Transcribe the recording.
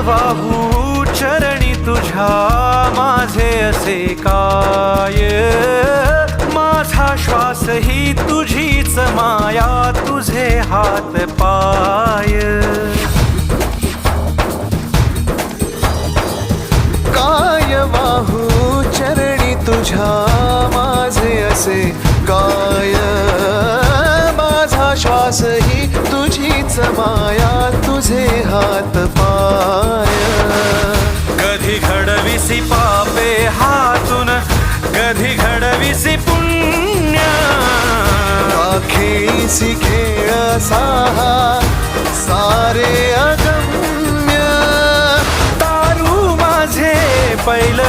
वाहू चरणी तुझ्या माझे असे काय, माझा श्वास ही तुझीच माया, तुझे हात पाय. काय वाहू चरणी तुझ्या माझे असे काय, माझा श्वास ही तुझीच माया, तुझे हात पाय. कधी घडविसी पापे हातून, कधी घडविसी पुण्य, खेळीसी खेळ साहा सारे अगम्य. तारू माझे पैल